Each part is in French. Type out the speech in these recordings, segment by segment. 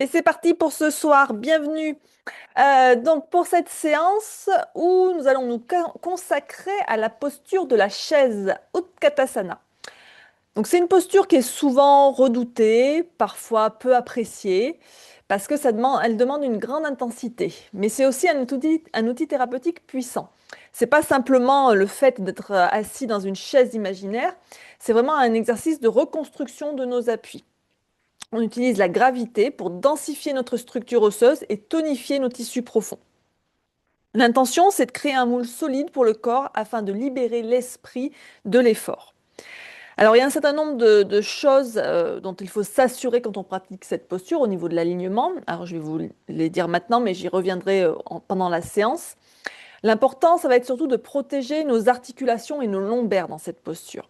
Et c'est parti pour ce soir. Bienvenue. Donc pour cette séance où nous allons nous consacrer à la posture de la chaise Utkatasana. Donc c'est une posture qui est souvent redoutée, parfois peu appréciée, parce que elle demande une grande intensité. Mais c'est aussi un outil thérapeutique puissant. C'est pas simplement le fait d'être assis dans une chaise imaginaire, c'est vraiment un exercice de reconstruction de nos appuis. On utilise la gravité pour densifier notre structure osseuse et tonifier nos tissus profonds. L'intention, c'est de créer un moule solide pour le corps afin de libérer l'esprit de l'effort. Alors, il y a un certain nombre de choses dont il faut s'assurer quand on pratique cette posture au niveau de l'alignement. Alors, je vais vous les dire maintenant, mais j'y reviendrai pendant la séance. L'important, ça va être surtout de protéger nos articulations et nos lombaires dans cette posture.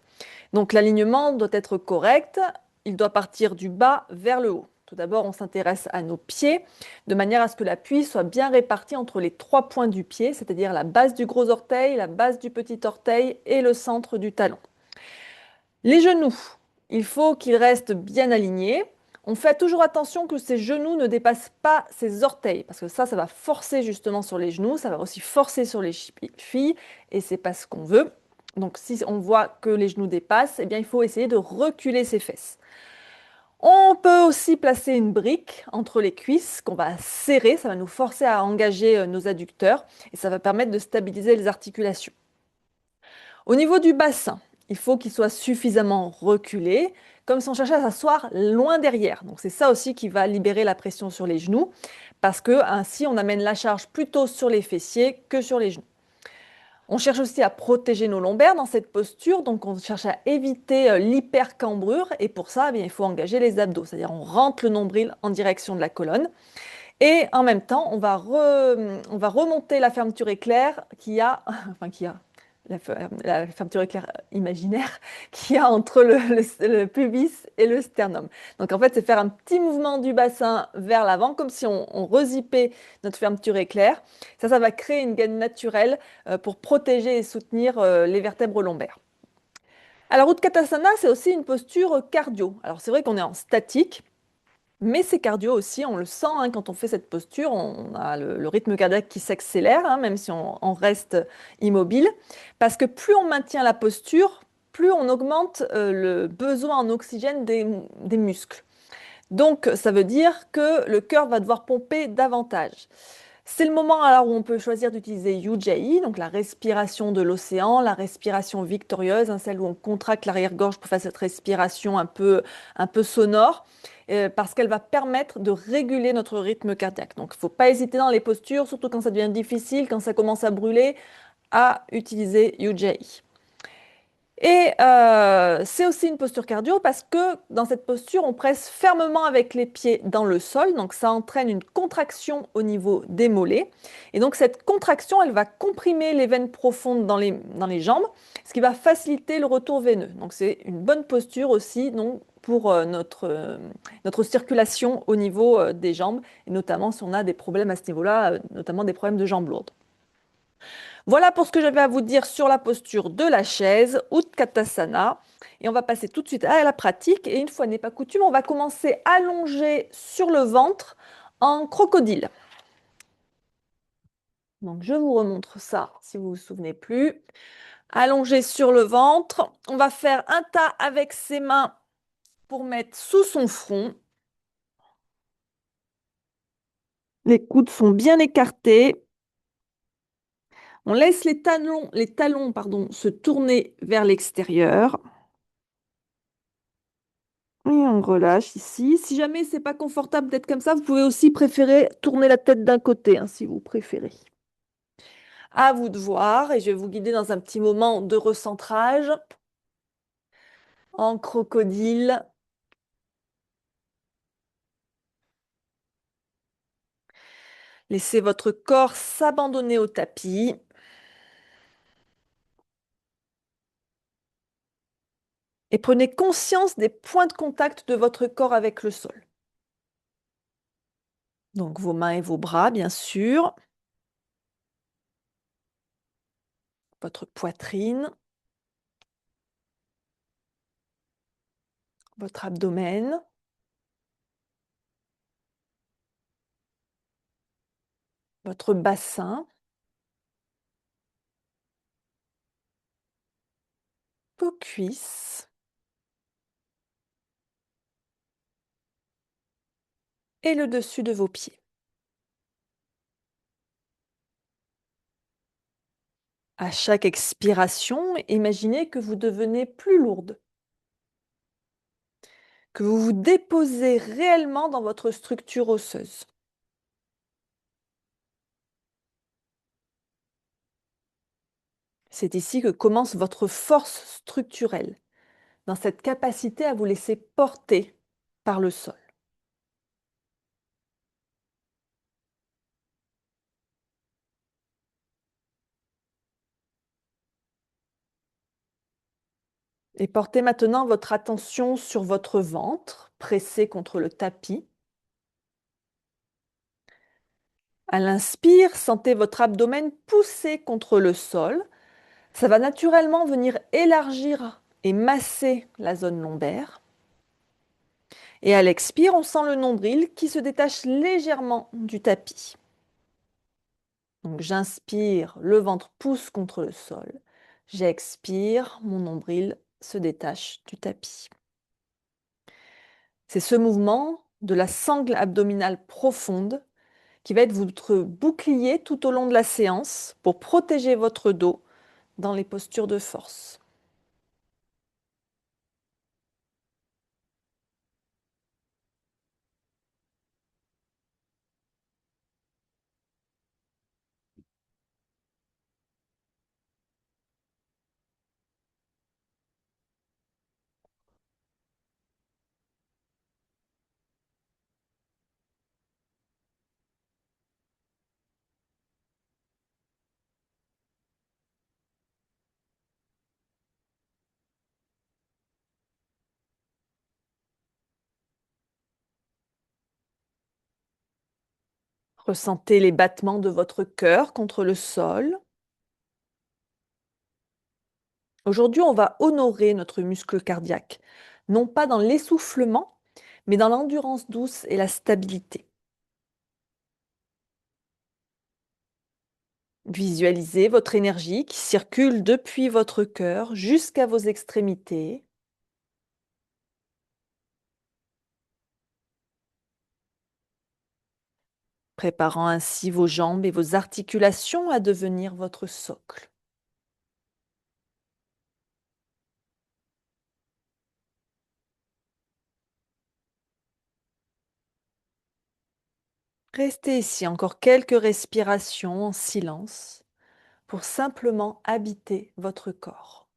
Donc l'alignement doit être correct, il doit partir du bas vers le haut. Tout d'abord, on s'intéresse à nos pieds, de manière à ce que l'appui soit bien réparti entre les trois points du pied, c'est-à-dire la base du gros orteil, la base du petit orteil et le centre du talon. Les genoux, il faut qu'ils restent bien alignés. On fait toujours attention que ces genoux ne dépassent pas ces orteils, parce que ça va forcer justement sur les genoux, ça va aussi forcer sur les chevilles, et c'est pas ce qu'on veut. Donc si on voit que les genoux dépassent, eh bien il faut essayer de reculer ses fesses. On peut aussi placer une brique entre les cuisses qu'on va serrer, ça va nous forcer à engager nos adducteurs et ça va permettre de stabiliser les articulations. Au niveau du bassin, il faut qu'il soit suffisamment reculé, comme si on cherchait à s'asseoir loin derrière. Donc c'est ça aussi qui va libérer la pression sur les genoux, parce que ainsi on amène la charge plutôt sur les fessiers que sur les genoux. On cherche aussi à protéger nos lombaires dans cette posture, donc on cherche à éviter l'hypercambrure, et pour ça, eh bien, il faut engager les abdos, c'est-à-dire on rentre le nombril en direction de la colonne, et en même temps, on va remonter la fermeture éclair enfin la fermeture éclair imaginaire qu'il y a entre le pubis et le sternum. Donc en fait, c'est faire un petit mouvement du bassin vers l'avant, comme si on rezippait notre fermeture éclair. Ça va créer une gaine naturelle pour protéger et soutenir les vertèbres lombaires. Alors, Utkatasana, c'est aussi une posture cardio. Alors, c'est vrai qu'on est en statique, mais c'est cardio aussi, on le sent hein, quand on fait cette posture, on a le rythme cardiaque qui s'accélère, hein, même si on reste immobile, parce que plus on maintient la posture, plus on augmente le besoin en oxygène des muscles. Donc, ça veut dire que le cœur va devoir pomper davantage. C'est le moment alors où on peut choisir d'utiliser Ujjayi, donc la respiration de l'océan, la respiration victorieuse, hein, celle où on contracte l'arrière-gorge pour faire cette respiration un peu sonore, parce qu'elle va permettre de réguler notre rythme cardiaque. Donc il ne faut pas hésiter dans les postures, surtout quand ça devient difficile, quand ça commence à brûler, à utiliser Ujjayi. Et c'est aussi une posture cardio parce que dans cette posture, on presse fermement avec les pieds dans le sol. Donc ça entraîne une contraction au niveau des mollets. Et donc cette contraction, elle va comprimer les veines profondes dans les jambes, ce qui va faciliter le retour veineux. Donc c'est une bonne posture aussi donc, pour notre circulation au niveau des jambes, et notamment si on a des problèmes à ce niveau-là, notamment des problèmes de jambes lourdes. Voilà pour ce que j'avais à vous dire sur la posture de la chaise, Utkatasana. Et on va passer tout de suite à la pratique. Et une fois n'est pas coutume, on va commencer allongé sur le ventre en crocodile. Donc je vous remontre ça si vous vous souvenez plus. Allongé sur le ventre, on va faire un tas avec ses mains pour mettre sous son front. Les coudes sont bien écartés. On laisse les talons pardon, se tourner vers l'extérieur. Et on relâche ici. Si jamais c'est pas confortable d'être comme ça, vous pouvez aussi préférer tourner la tête d'un côté, hein, si vous préférez. À vous de voir, et je vais vous guider dans un petit moment de recentrage en crocodile. Laissez votre corps s'abandonner au tapis et prenez conscience des points de contact de votre corps avec le sol. Donc vos mains et vos bras, bien sûr, votre poitrine, votre abdomen. votre bassin, vos cuisses et le dessus de vos pieds. À chaque expiration, imaginez que vous devenez plus lourde, que vous vous déposez réellement dans votre structure osseuse. C'est ici que commence votre force structurelle, dans cette capacité à vous laisser porter par le sol. Et portez maintenant votre attention sur votre ventre, pressé contre le tapis. À l'inspire, sentez votre abdomen pousser contre le sol. Ça va naturellement venir élargir et masser la zone lombaire. Et à l'expire, on sent le nombril qui se détache légèrement du tapis. Donc j'inspire, le ventre pousse contre le sol. J'expire, mon nombril se détache du tapis. C'est ce mouvement de la sangle abdominale profonde qui va être votre bouclier tout au long de la séance pour protéger votre dos dans les postures de force. Ressentez les battements de votre cœur contre le sol. Aujourd'hui, on va honorer notre muscle cardiaque, non pas dans l'essoufflement, mais dans l'endurance douce et la stabilité. Visualisez votre énergie qui circule depuis votre cœur jusqu'à vos extrémités, préparant ainsi vos jambes et vos articulations à devenir votre socle. Restez ici encore quelques respirations en silence pour simplement habiter votre corps.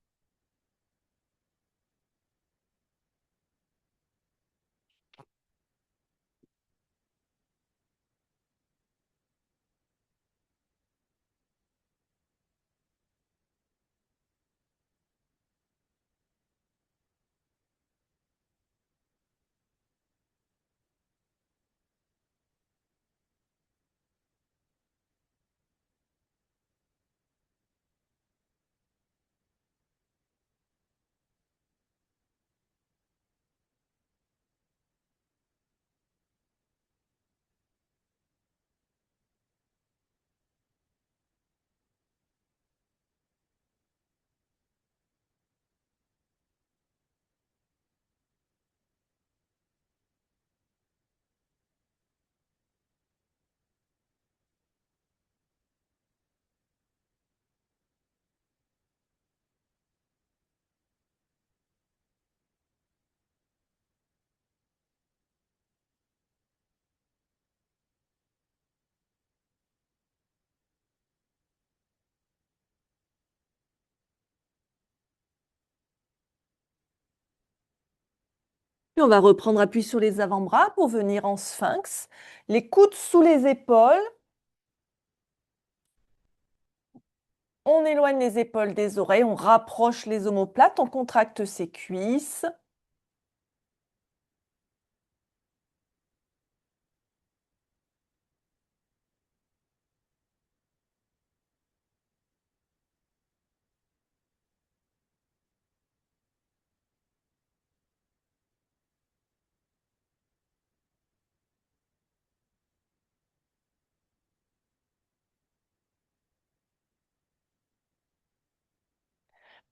Puis on va reprendre appui sur les avant-bras pour venir en sphinx, les coudes sous les épaules. On éloigne les épaules des oreilles, on rapproche les omoplates, on contracte ses cuisses.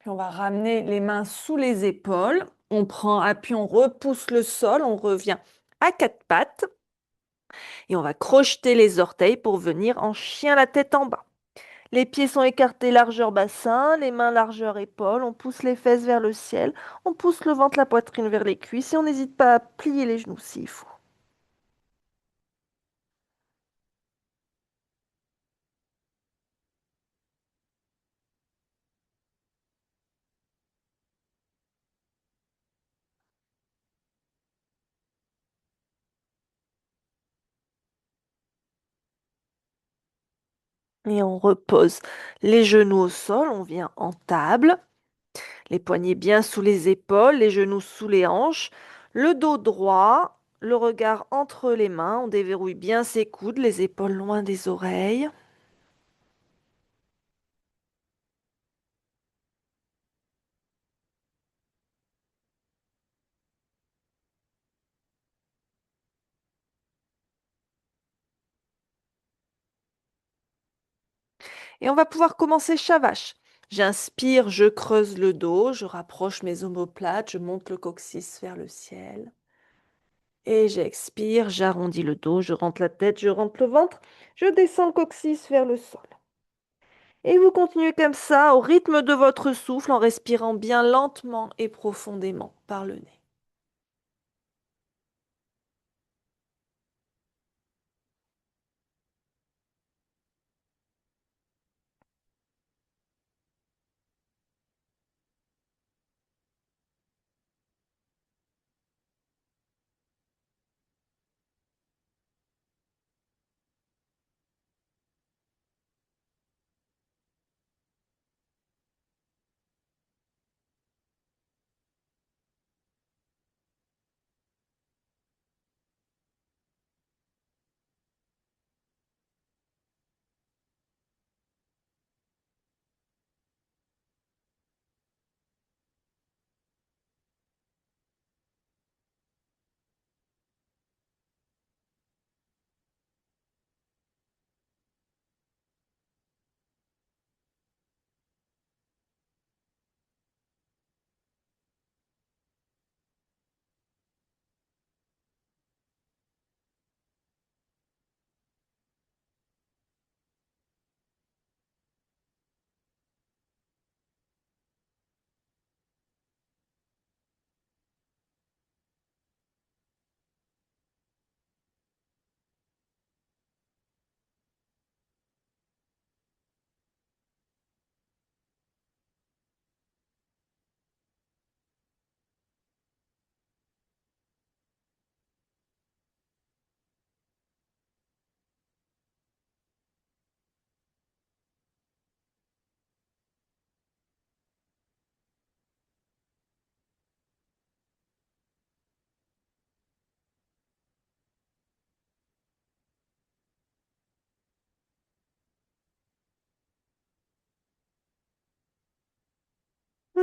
Puis on va ramener les mains sous les épaules. On prend appui, on repousse le sol, on revient à quatre pattes et on va crocheter les orteils pour venir en chien la tête en bas. Les pieds sont écartés largeur bassin, les mains largeur épaule, on pousse les fesses vers le ciel, on pousse le ventre, la poitrine vers les cuisses et on n'hésite pas à plier les genoux s'il faut. Et on repose les genoux au sol, on vient en table, les poignets bien sous les épaules, les genoux sous les hanches, le dos droit, le regard entre les mains, on déverrouille bien ses coudes, les épaules loin des oreilles. Et on va pouvoir commencer Shavash. J'inspire, je creuse le dos, je rapproche mes omoplates, je monte le coccyx vers le ciel. Et j'expire, j'arrondis le dos, je rentre la tête, je rentre le ventre, je descends le coccyx vers le sol. Et vous continuez comme ça, au rythme de votre souffle, en respirant bien lentement et profondément par le nez.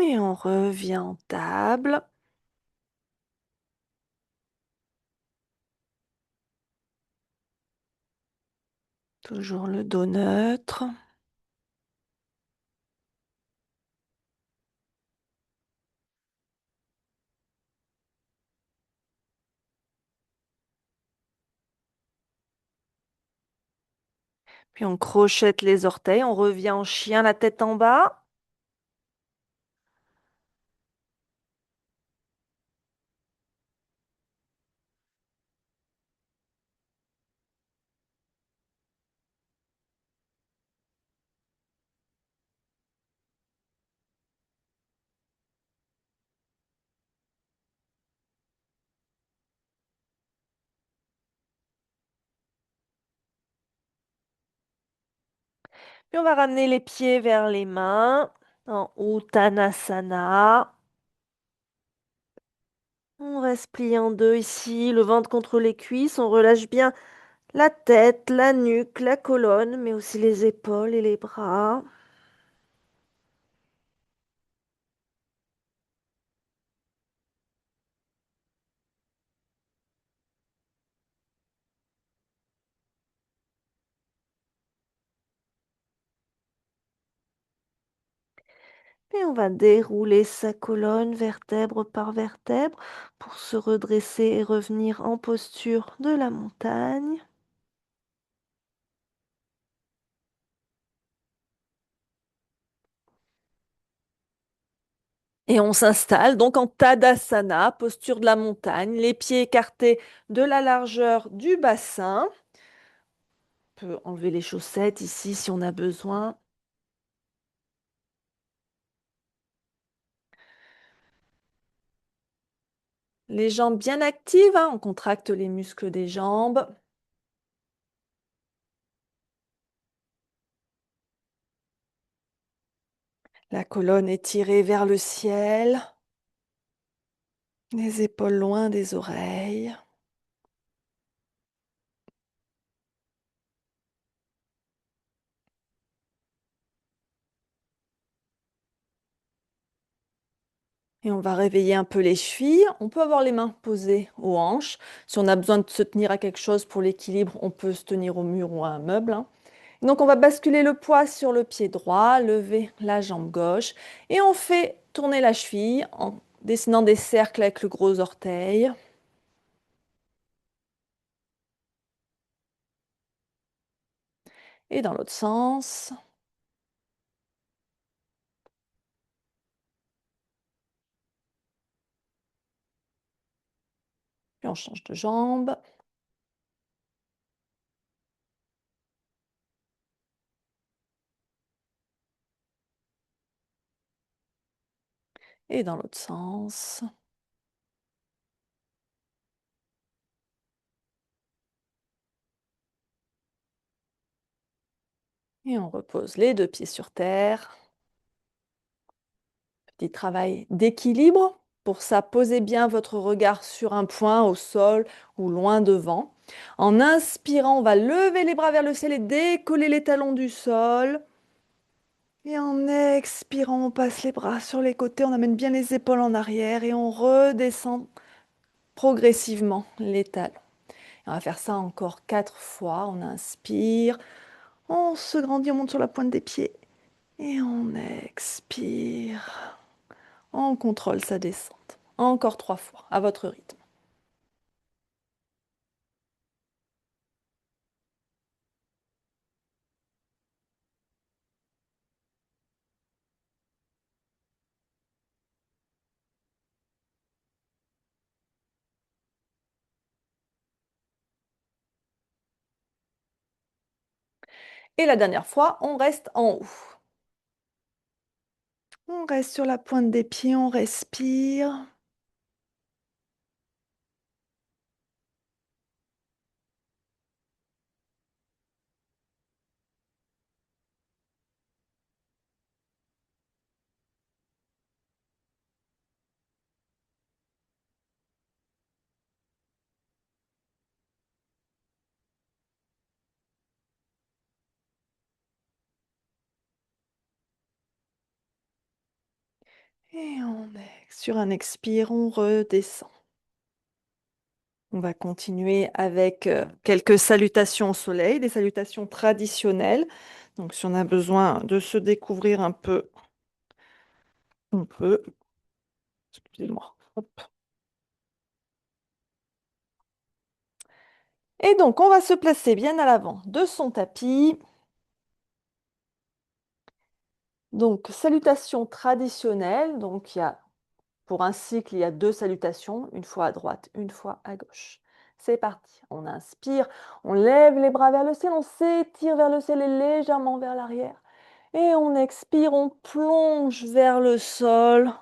Et on revient en table. Toujours le dos neutre. Puis on crochette les orteils, on revient en chien, la tête en bas. Puis on va ramener les pieds vers les mains en Uttanasana. On reste plié en deux ici, le ventre contre les cuisses. On relâche bien la tête, la nuque, la colonne, mais aussi les épaules et les bras. Et on va dérouler sa colonne vertèbre par vertèbre pour se redresser et revenir en posture de la montagne. Et on s'installe donc en Tadasana, posture de la montagne, les pieds écartés de la largeur du bassin. On peut enlever les chaussettes ici si on a besoin. Les jambes bien actives, hein, on contracte les muscles des jambes. La colonne est tirée vers le ciel, les épaules loin des oreilles. Et on va réveiller un peu les chevilles. On peut avoir les mains posées aux hanches. Si on a besoin de se tenir à quelque chose pour l'équilibre, on peut se tenir au mur ou à un meuble, hein. Donc on va basculer le poids sur le pied droit, lever la jambe gauche et on fait tourner la cheville en dessinant des cercles avec le gros orteil. Et dans l'autre sens. Puis on change de jambe. Et dans l'autre sens. Et on repose les deux pieds sur terre. Petit travail d'équilibre. Pour ça, posez bien votre regard sur un point au sol ou loin devant. En inspirant, on va lever les bras vers le ciel et décoller les talons du sol. Et en expirant, on passe les bras sur les côtés, on amène bien les épaules en arrière et on redescend progressivement les talons. On va faire ça encore 4 fois. On inspire, on se grandit, on monte sur la pointe des pieds et on expire. On contrôle sa descente. Encore 3 fois, à votre rythme. Et la dernière fois, on reste en haut. On reste sur la pointe des pieds, on respire. Et sur un expire, on redescend. On va continuer avec quelques salutations au soleil, des salutations traditionnelles. Donc, si on a besoin de se découvrir un peu, on peut. Excusez-moi. Hop. Et donc, on va se placer bien à l'avant de son tapis. Donc, salutations traditionnelles. Donc, pour un cycle, il y a 2 salutations, une fois à droite, une fois à gauche. C'est parti. On inspire, on lève les bras vers le ciel, on s'étire vers le ciel et légèrement vers l'arrière. Et on expire, on plonge vers le sol.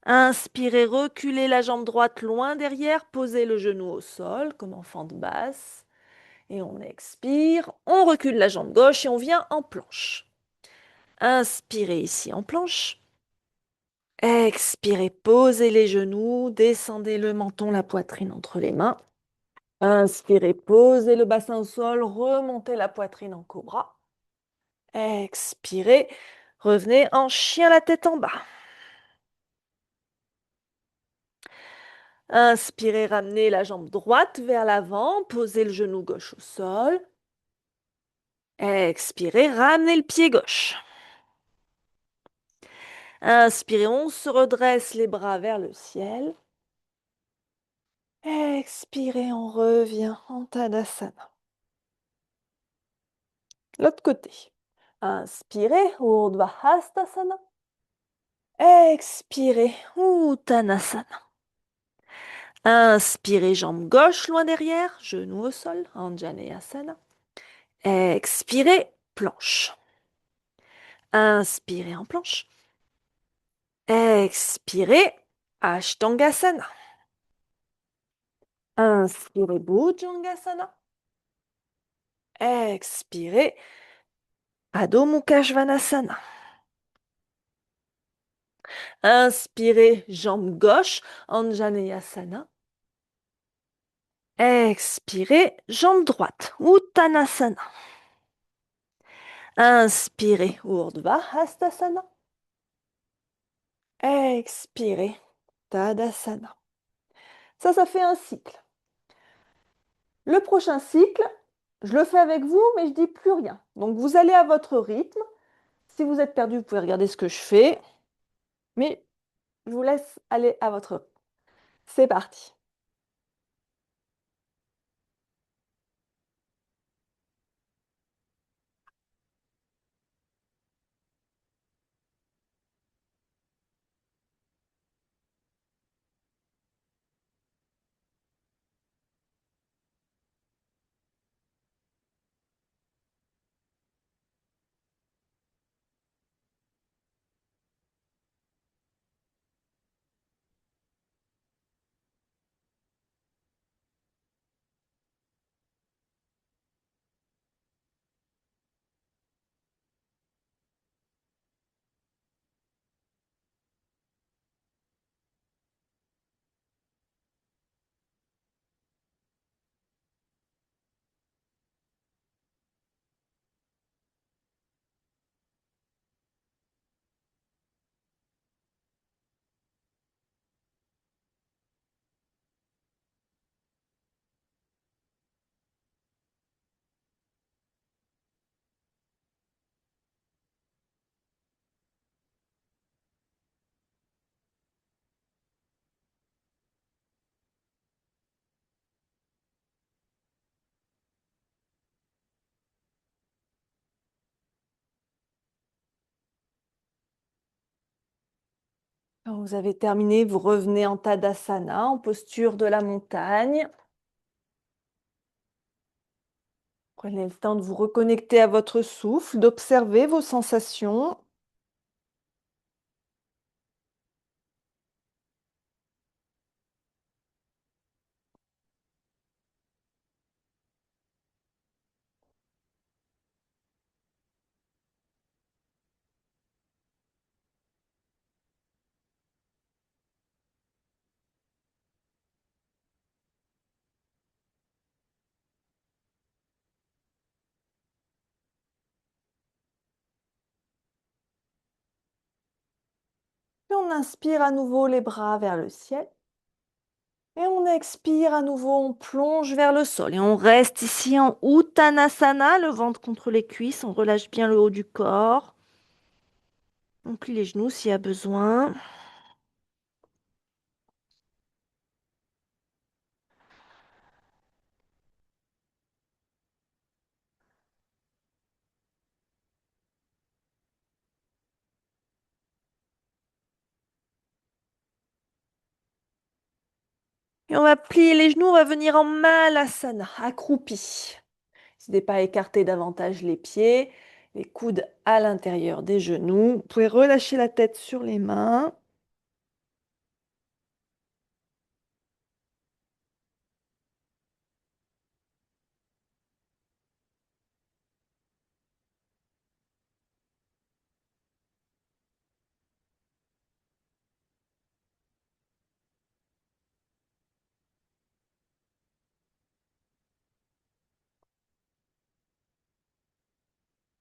Inspirez, reculez la jambe droite loin derrière, posez le genou au sol comme en fente basse. Et on expire, on recule la jambe gauche et on vient en planche. Inspirez ici en planche. Expirez, posez les genoux, descendez le menton, la poitrine entre les mains. Inspirez, posez le bassin au sol, remontez la poitrine en cobra. Expirez, revenez en chien la tête en bas. Inspirez, ramenez la jambe droite vers l'avant, posez le genou gauche au sol. Expirez, ramenez le pied gauche. Inspirez, on se redresse les bras vers le ciel. Expirez, on revient en Tadasana. L'autre côté. Inspirez, Urdhva Hastasana. Expirez, Uttanasana. Inspirez, jambe gauche loin derrière, genou au sol, Anjaneyasana. Expirez, planche. Inspirez en planche. Expirez, Ashtangasana. Inspirez, Bhujangasana. Expirez, Adho Mukha Svanasana. Inspirez, jambe gauche, Anjaneyasana. Expirez, jambe droite, Uttanasana. Inspirez, Urdhva Hastasana. Expirez, Tadasana. Ça fait un cycle. Le prochain cycle, je le fais avec vous, mais je dis plus rien. Donc vous allez à votre rythme. Si vous êtes perdu, vous pouvez regarder ce que je fais. Mais je vous laisse aller à votre rythme. C'est parti. Quand vous avez terminé, vous revenez en Tadasana, en posture de la montagne. Prenez le temps de vous reconnecter à votre souffle, d'observer vos sensations. Puis on inspire à nouveau les bras vers le ciel. Et on expire à nouveau, on plonge vers le sol. Et on reste ici en Uttanasana, le ventre contre les cuisses. On relâche bien le haut du corps. On plie les genoux s'il y a besoin. Et on va plier les genoux, on va venir en Malasana, accroupi. N'hésitez pas à écarter davantage les pieds, les coudes à l'intérieur des genoux. Vous pouvez relâcher la tête sur les mains.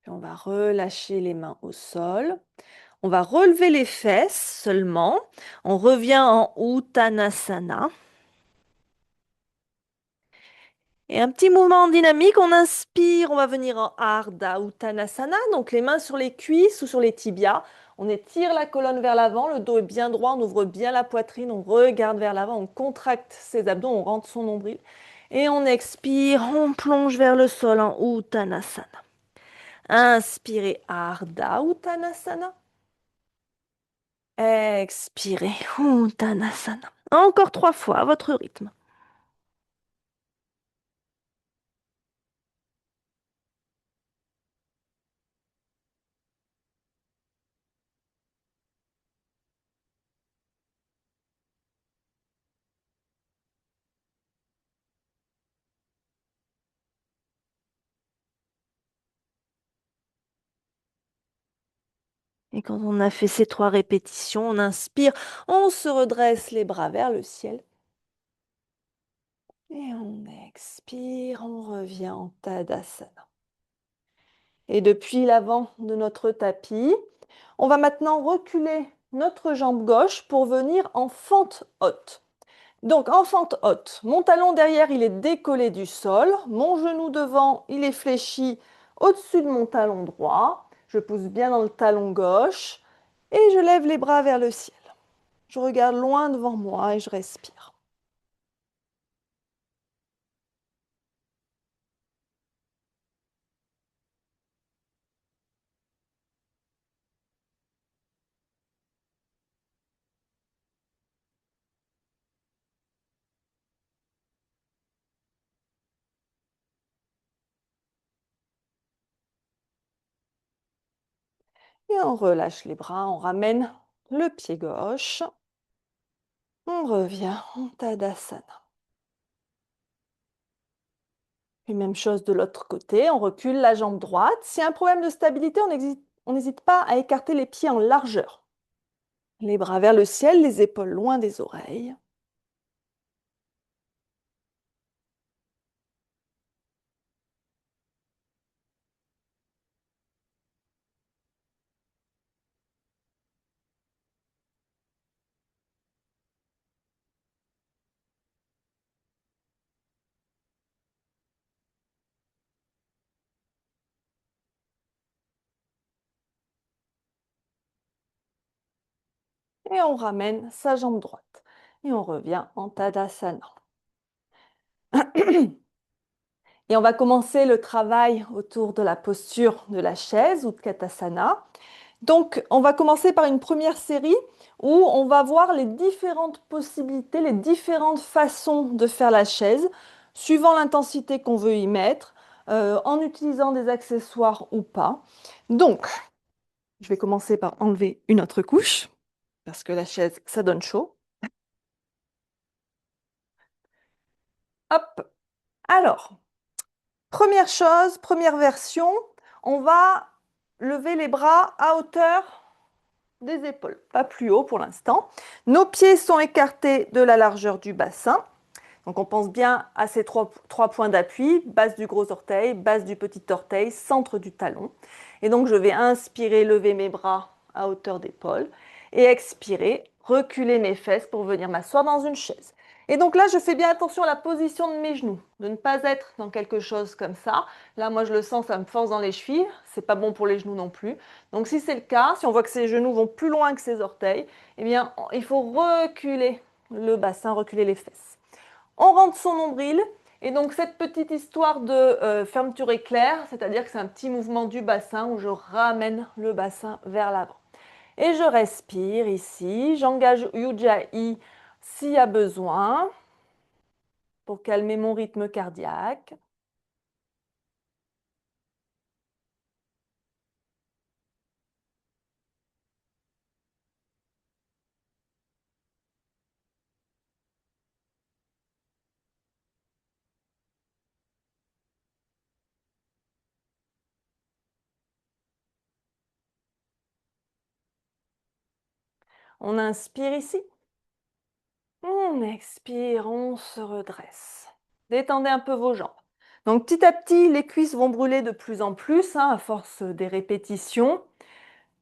Puis on va relâcher les mains au sol. On va relever les fesses seulement. On revient en Uttanasana. Et un petit mouvement dynamique, on inspire, on va venir en Ardha Uttanasana, donc les mains sur les cuisses ou sur les tibias. On étire la colonne vers l'avant, le dos est bien droit, on ouvre bien la poitrine, on regarde vers l'avant, on contracte ses abdos, on rentre son nombril. Et on expire, on plonge vers le sol en Uttanasana. Inspirez, Ardha Uttanasana. Expirez, Uttanasana. Encore 3 fois à votre rythme. Et quand on a fait ces 3 répétitions, on inspire, on se redresse les bras vers le ciel. Et on expire, on revient en Tadasana. Et depuis l'avant de notre tapis, on va maintenant reculer notre jambe gauche pour venir en fente haute. Donc en fente haute, mon talon derrière, il est décollé du sol, mon genou devant, il est fléchi au-dessus de mon talon droit. Je pousse bien dans le talon gauche et je lève les bras vers le ciel. Je regarde loin devant moi et je respire. Et on relâche les bras, on ramène le pied gauche. On revient en Tadasana. Et même chose de l'autre côté, on recule la jambe droite. S'il y a un problème de stabilité, on n'hésite pas à écarter les pieds en largeur. Les bras vers le ciel, les épaules loin des oreilles. Et on ramène sa jambe droite. Et on revient en Tadasana. Et on va commencer le travail autour de la posture de la chaise ou de Katasana. Donc, on va commencer par une première série où on va voir les différentes possibilités, les différentes façons de faire la chaise, suivant l'intensité qu'on veut y mettre, en utilisant des accessoires ou pas. Donc, je vais commencer par enlever une autre couche, parce que la chaise, ça donne chaud. Hop. Alors, première chose, première version, on va lever les bras à hauteur des épaules, pas plus haut pour l'instant. Nos pieds sont écartés de la largeur du bassin. Donc on pense bien à ces trois points d'appui, base du gros orteil, base du petit orteil, centre du talon. Et donc je vais inspirer, lever mes bras à hauteur d'épaule et expirer, reculer mes fesses pour venir m'asseoir dans une chaise. Et donc là, je fais bien attention à la position de mes genoux, de ne pas être dans quelque chose comme ça. Là, moi, je le sens, ça me force dans les chevilles. C'est pas bon pour les genoux non plus. Donc si c'est le cas, si on voit que ses genoux vont plus loin que ses orteils, eh bien, il faut reculer le bassin, reculer les fesses. On rentre son nombril. Et donc cette petite histoire de fermeture éclair, c'est-à-dire que c'est un petit mouvement du bassin où je ramène le bassin vers l'avant. Et je respire ici, j'engage Ujjayi s'il y a besoin pour calmer mon rythme cardiaque. On inspire ici. On expire, on se redresse. Détendez un peu vos jambes. Donc petit à petit, les cuisses vont brûler de plus en plus à force des répétitions.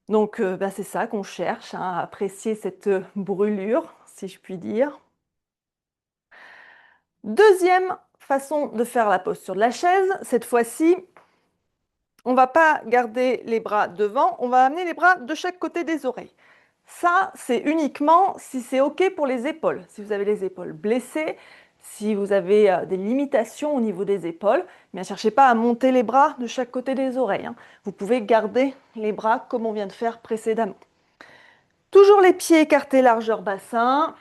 Donc c'est ça qu'on cherche, à apprécier cette brûlure, si je puis dire. Deuxième façon de faire la posture de la chaise, cette fois-ci, on ne va pas garder les bras devant, on va amener les bras de chaque côté des oreilles. Ça, c'est uniquement si c'est OK pour les épaules. Si vous avez les épaules blessées, si vous avez des limitations au niveau des épaules, ne cherchez pas à monter les bras de chaque côté des oreilles, hein. Vous pouvez garder les bras comme on vient de faire précédemment. Toujours les pieds écartés largeur bassin.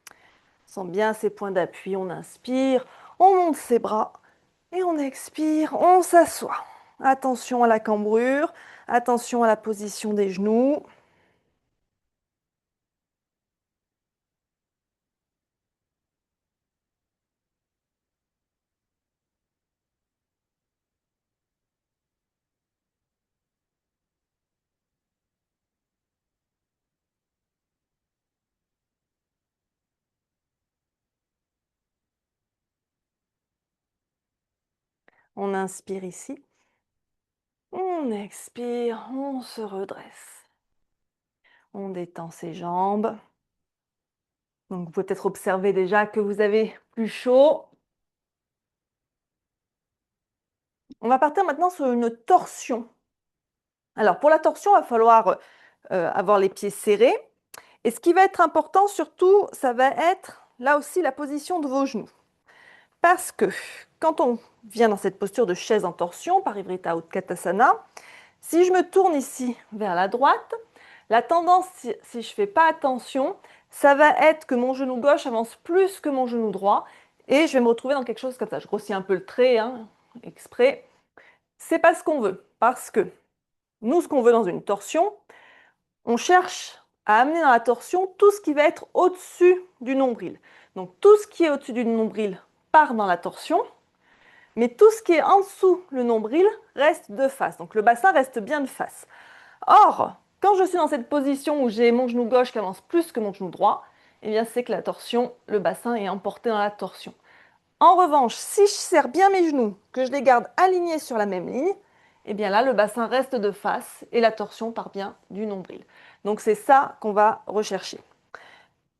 On sent bien ces points d'appui. On inspire, on monte ses bras et on expire, on s'assoit. Attention à la cambrure, attention à la position des genoux. On inspire ici. On expire, on se redresse. On détend ses jambes. Donc vous pouvez peut-être observer déjà que vous avez plus chaud. On va partir maintenant sur une torsion. Alors pour la torsion, il va falloir avoir les pieds serrés. Et ce qui va être important surtout, ça va être là aussi la position de vos genoux. Parce que quand on vient dans cette posture de chaise en torsion, Parivrtta Utkatasana, si je me tourne ici vers la droite, la tendance, si je ne fais pas attention, ça va être que mon genou gauche avance plus que mon genou droit et je vais me retrouver dans quelque chose comme ça. Je grossis un peu le trait, hein, exprès. C'est pas ce qu'on veut parce que nous, ce qu'on veut dans une torsion, on cherche à amener dans la torsion tout ce qui va être au-dessus du nombril. Donc tout ce qui est au-dessus du nombril part dans la torsion, mais tout ce qui est en dessous le nombril reste de face. Donc le bassin reste bien de face. Or, quand je suis dans cette position où j'ai mon genou gauche qui avance plus que mon genou droit, eh bien c'est que la torsion, le bassin est emporté dans la torsion. En revanche, si je serre bien mes genoux, que je les garde alignés sur la même ligne, eh bien là, le bassin reste de face et la torsion part bien du nombril. Donc c'est ça qu'on va rechercher.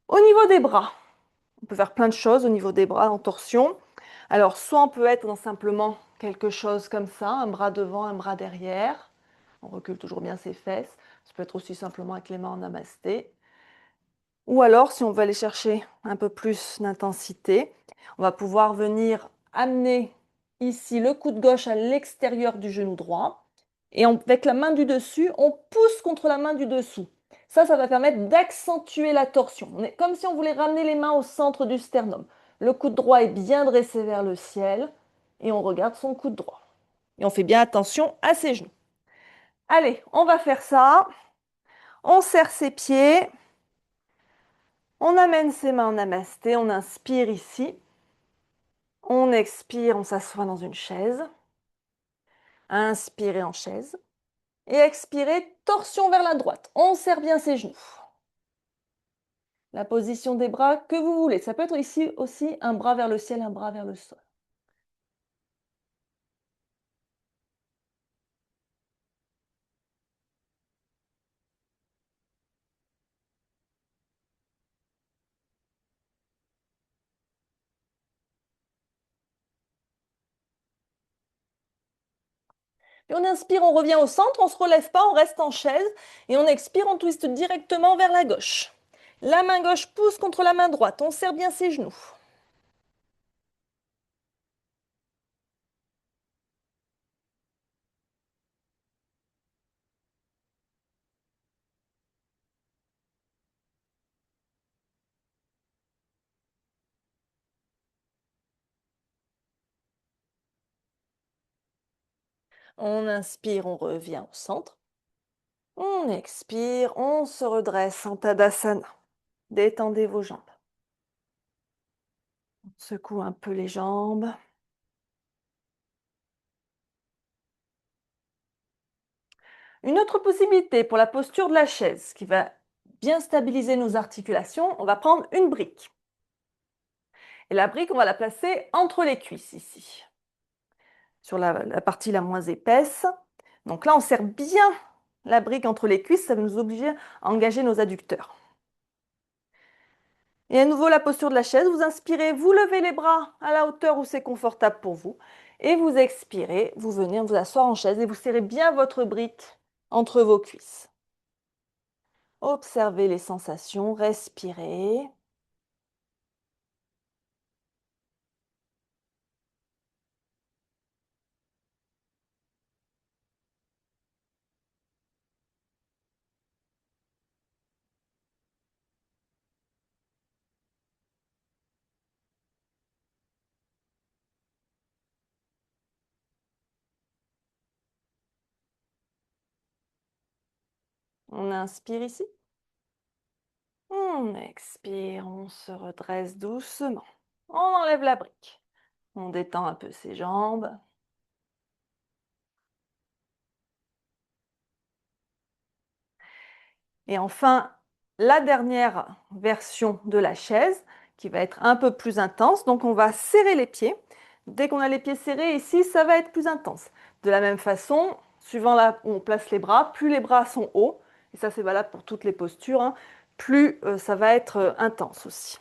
Au niveau des bras, on peut faire plein de choses au niveau des bras en torsion. Alors, soit on peut être dans simplement quelque chose comme ça, un bras devant, un bras derrière. On recule toujours bien ses fesses. Ça peut être aussi simplement avec les mains en namasté. Ou alors, si on veut aller chercher un peu plus d'intensité, on va pouvoir venir amener ici le coude gauche à l'extérieur du genou droit. Et avec la main du dessus, on pousse contre la main du dessous. Ça va permettre d'accentuer la torsion. On est comme si on voulait ramener les mains au centre du sternum. Le coude droit est bien dressé vers le ciel et on regarde son coude droit. Et on fait bien attention à ses genoux. Allez, on va faire ça. On serre ses pieds. On amène ses mains en namasté, on inspire ici. On expire, on s'assoit dans une chaise. Inspirez en chaise. Et expirez, torsion vers la droite. On serre bien ses genoux. La position des bras que vous voulez. Ça peut être ici aussi un bras vers le ciel, un bras vers le sol. Et on inspire, on revient au centre, on ne se relève pas, on reste en chaise. Et on expire, on twiste directement vers la gauche. La main gauche pousse contre la main droite. On serre bien ses genoux. On inspire, on revient au centre. On expire, on se redresse en Tadasana. Détendez vos jambes. On secoue un peu les jambes. Une autre possibilité pour la posture de la chaise qui va bien stabiliser nos articulations, on va prendre une brique. Et la brique, on va la placer entre les cuisses ici, sur la partie la moins épaisse. Donc là, on serre bien la brique entre les cuisses, ça va nous obliger à engager nos adducteurs. Et à nouveau, la posture de la chaise, vous inspirez, vous levez les bras à la hauteur où c'est confortable pour vous. Et vous expirez, vous venez vous asseoir en chaise et vous serrez bien votre brique entre vos cuisses. Observez les sensations, respirez. On inspire ici. On expire, on se redresse doucement. On enlève la brique. On détend un peu ses jambes. Et enfin, la dernière version de la chaise qui va être un peu plus intense. Donc on va serrer les pieds. Dès qu'on a les pieds serrés ici, ça va être plus intense. De la même façon, suivant là où on place les bras, plus les bras sont hauts, et ça c'est valable pour toutes les postures, hein, plus ça va être intense aussi.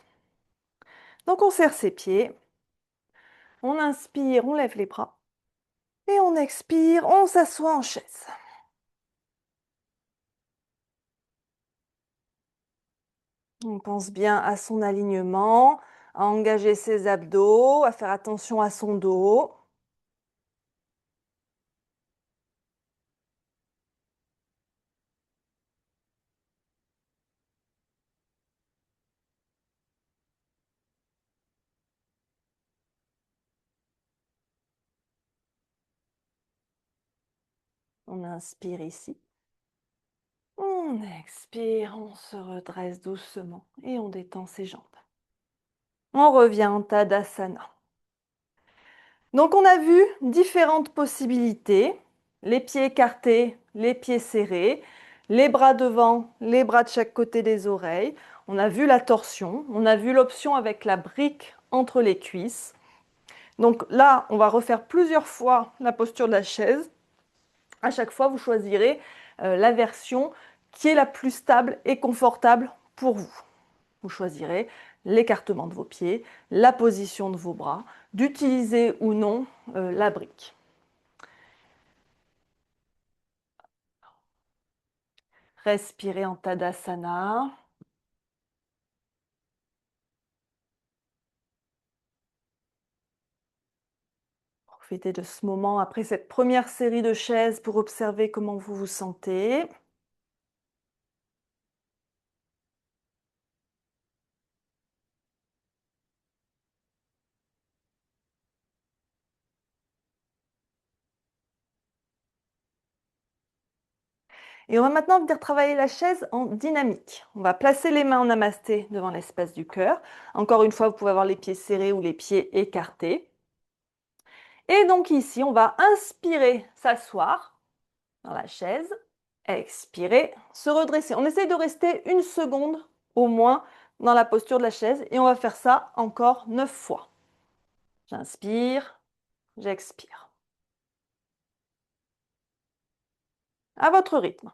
Donc on serre ses pieds, on inspire, on lève les bras, et on expire, on s'assoit en chaise. On pense bien à son alignement, à engager ses abdos, à faire attention à son dos. On inspire ici. On expire, on se redresse doucement et on détend ses jambes. On revient en Tadasana. Donc on a vu différentes possibilités. Les pieds écartés, les pieds serrés, les bras devant, les bras de chaque côté des oreilles. On a vu la torsion, on a vu l'option avec la brique entre les cuisses. Donc là, on va refaire plusieurs fois la posture de la chaise. À chaque fois, vous choisirez la version qui est la plus stable et confortable pour vous. Vous choisirez l'écartement de vos pieds, la position de vos bras, d'utiliser ou non la brique. Respirez en Tadasana. Profitez de ce moment après cette première série de chaises pour observer comment vous vous sentez. Et on va maintenant venir travailler la chaise en dynamique. On va placer les mains en namasté devant l'espace du cœur. Encore une fois, vous pouvez avoir les pieds serrés ou les pieds écartés. Et donc ici, on va inspirer, s'asseoir dans la chaise. Expirer, se redresser. On essaye de rester une seconde au moins dans la posture de la chaise et on va faire ça encore 9 fois. J'inspire, j'expire. À votre rythme.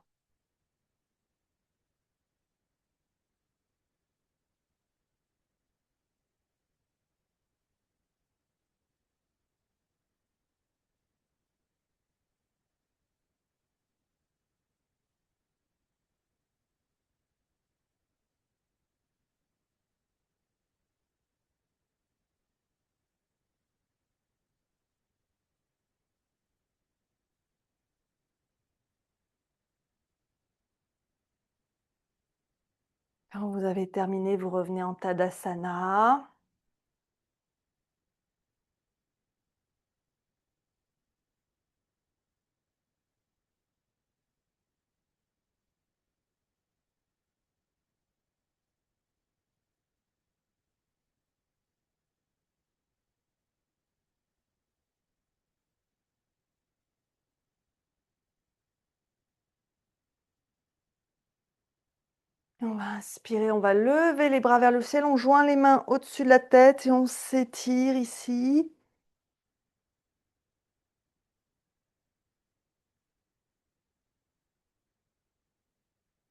Quand vous avez terminé, vous revenez en Tadasana. On va inspirer, on va lever les bras vers le ciel, on joint les mains au-dessus de la tête et on s'étire ici.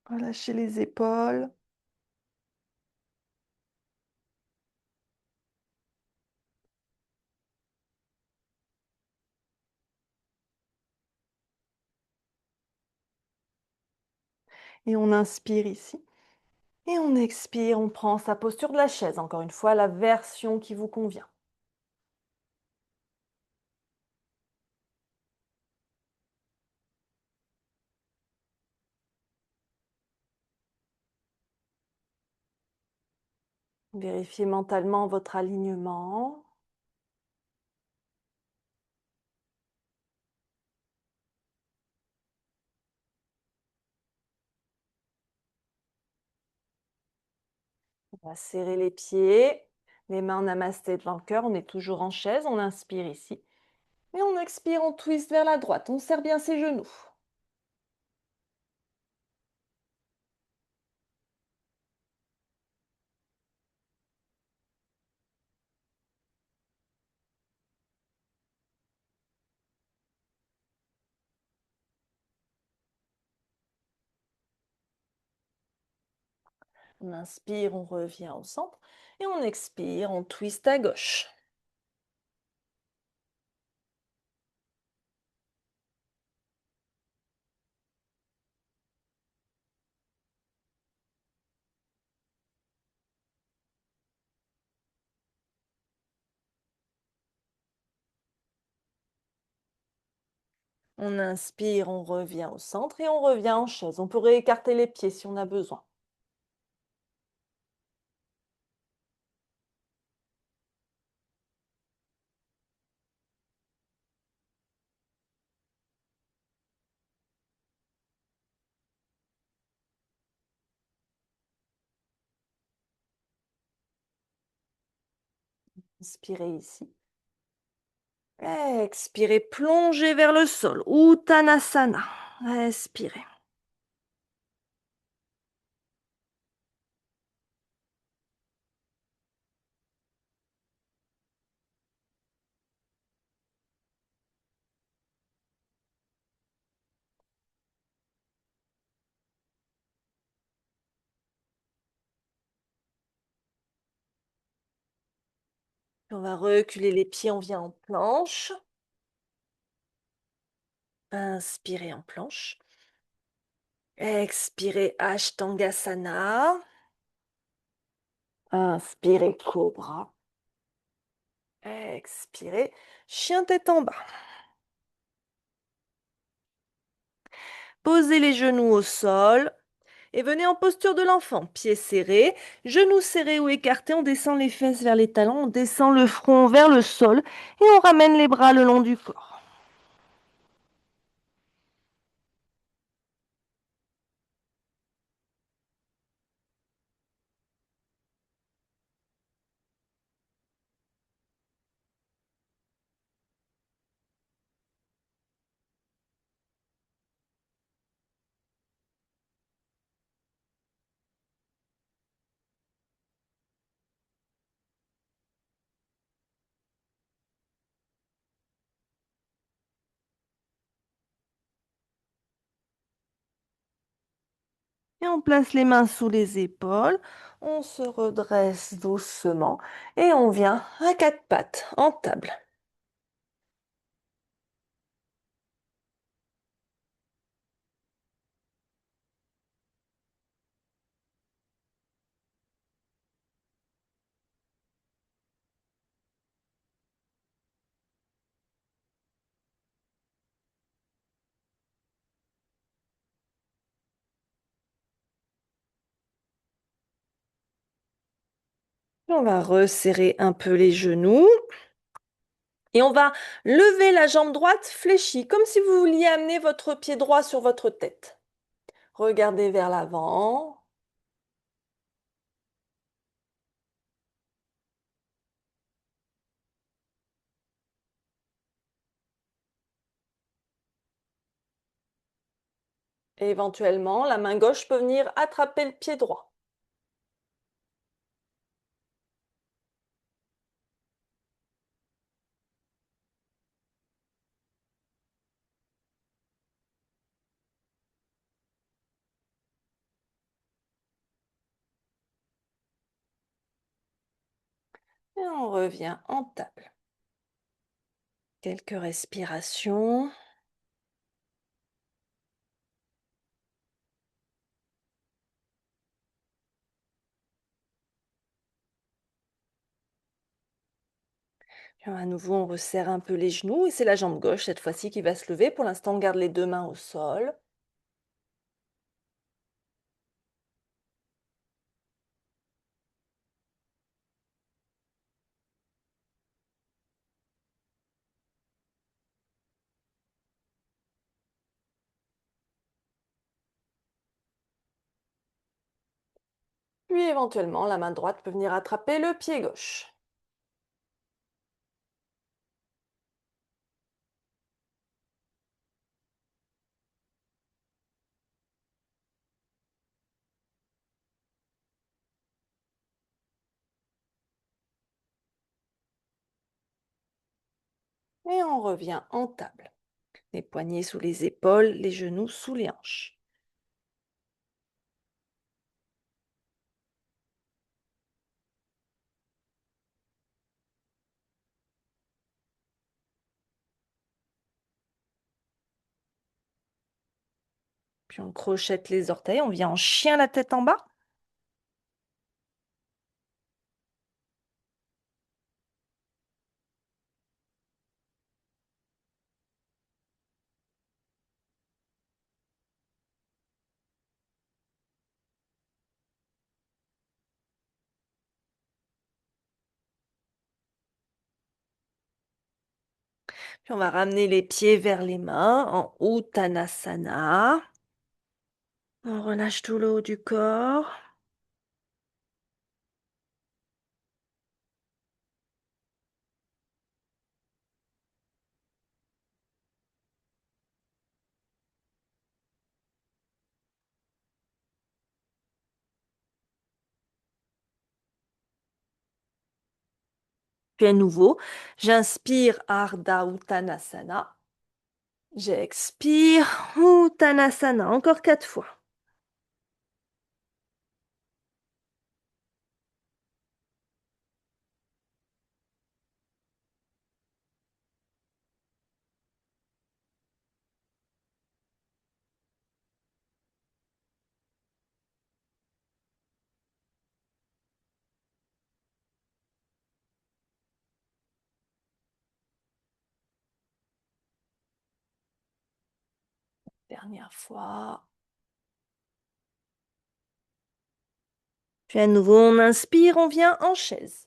Relâchez les épaules. Et on inspire ici. Et on expire, on prend sa posture de la chaise. Encore une fois, la version qui vous convient. Vérifiez mentalement votre alignement. On va serrer les pieds, les mains en namasté devant le cœur. On est toujours en chaise, on inspire ici. Et on expire, on twist vers la droite. On serre bien ses genoux. On inspire, on revient au centre. Et on expire, on twist à gauche. On inspire, on revient au centre et on revient en chaise. On pourrait écarter les pieds si on a besoin. Inspirez ici. Expirez, plongez vers le sol. Uttanasana. Expirez. On va reculer les pieds, on vient en planche. Inspirez en planche. Expirez, Ashtangasana. Inspirez, cobra. Expirez, chien tête en bas. Posez les genoux au sol et venez en posture de l'enfant. Pieds serrés, genoux serrés ou écartés. On descend les fesses vers les talons, on descend le front vers le sol et on ramène les bras le long du corps. Et on place les mains sous les épaules, on se redresse doucement et on vient à quatre pattes en table. On va resserrer un peu les genoux et on va lever la jambe droite fléchie, comme si vous vouliez amener votre pied droit sur votre tête. Regardez vers l'avant. Et éventuellement, la main gauche peut venir attraper le pied droit. Et on revient en table. Quelques respirations. Puis à nouveau, on resserre un peu les genoux et c'est la jambe gauche cette fois-ci qui va se lever. Pour l'instant, on garde les deux mains au sol. Puis éventuellement, la main droite peut venir attraper le pied gauche. Et on revient en table. Les poignets sous les épaules, les genoux sous les hanches. Puis on crochette les orteils, on vient en chien la tête en bas. Puis on va ramener les pieds vers les mains en Uttanasana. On relâche tout le haut du corps. Puis à nouveau, j'inspire Ardha Uttanasana. J'expire Uttanasana, encore 4 fois. Dernière fois. Puis à nouveau, on inspire, on vient en chaise.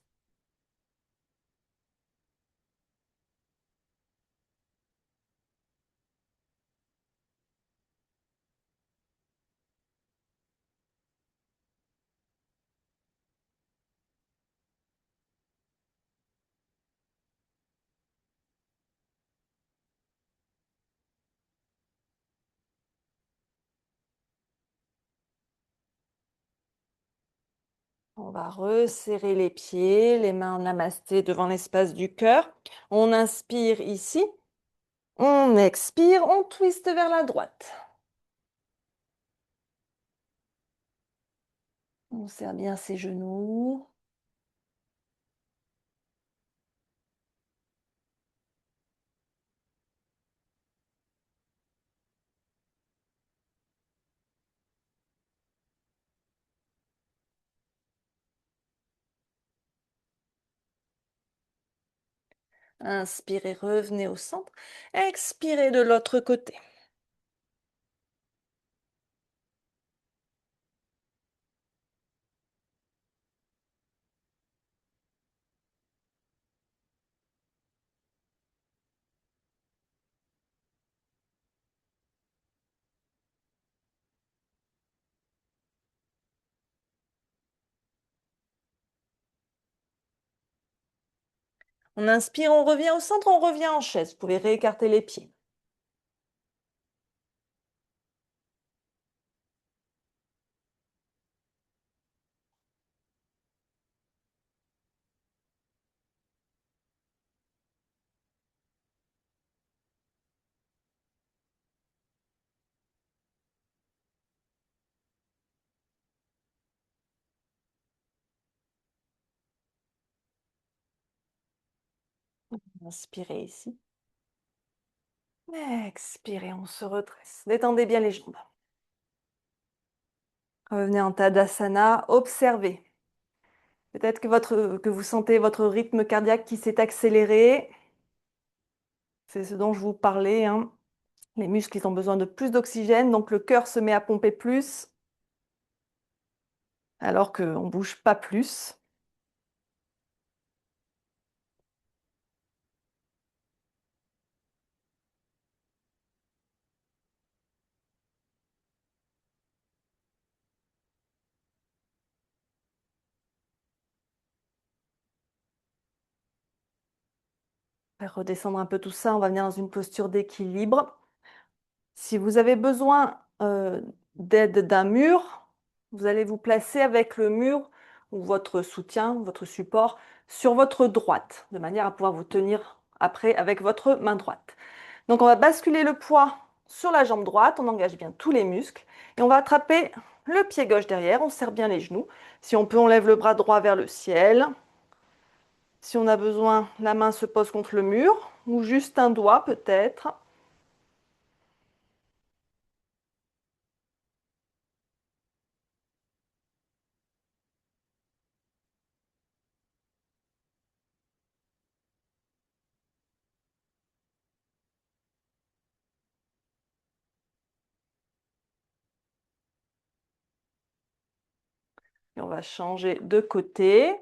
On va resserrer les pieds, les mains en namasté devant l'espace du cœur. On inspire ici. On expire, on twiste vers la droite. On serre bien ses genoux. Inspirez, revenez au centre. Expirez de l'autre côté. On inspire, on revient au centre, on revient en chaise. Vous pouvez réécarter les pieds. Inspirez ici. Expirez, on se redresse. Détendez bien les jambes. Revenez en Tadasana, observez. Peut-être que vous sentez votre rythme cardiaque qui s'est accéléré. C'est ce dont je vous parlais, hein. Les muscles, ils ont besoin de plus d'oxygène, donc le cœur se met à pomper plus, alors qu'on ne bouge pas plus. On va redescendre un peu tout ça, on va venir dans une posture d'équilibre. Si vous avez besoin d'aide d'un mur, vous allez vous placer avec le mur ou votre soutien, votre support sur votre droite, de manière à pouvoir vous tenir après avec votre main droite. Donc on va basculer le poids sur la jambe droite, on engage bien tous les muscles et on va attraper le pied gauche derrière, on serre bien les genoux. Si on peut, on lève le bras droit vers le ciel. Si on a besoin, la main se pose contre le mur ou juste un doigt peut-être. Et on va changer de côté.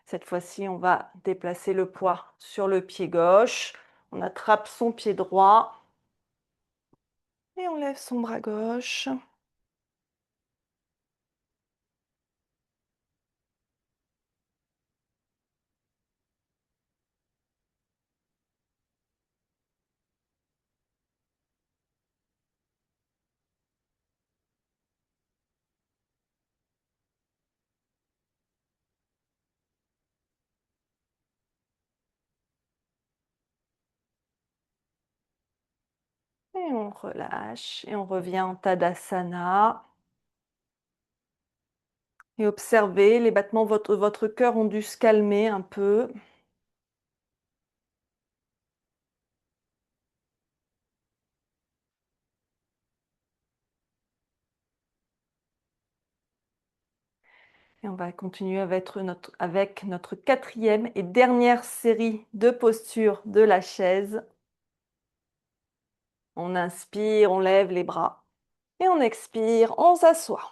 Cette fois-ci, on va déplacer le poids sur le pied gauche. On attrape son pied droit et on lève son bras gauche. Et on relâche et on revient en Tadasana. Et observez, les battements de votre cœur ont dû se calmer un peu. Et on va continuer avec notre quatrième et dernière série de postures de la chaise. On inspire, on lève les bras. Et on expire, on s'assoit.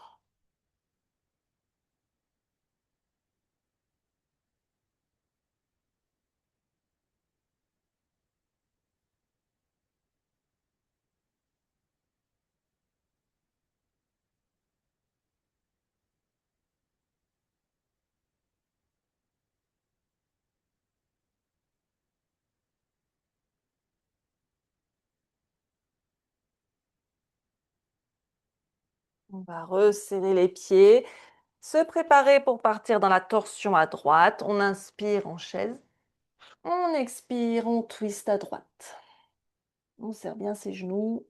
On va resserrer les pieds, se préparer pour partir dans la torsion à droite. On inspire en chaise. On expire, on twist à droite. On serre bien ses genoux.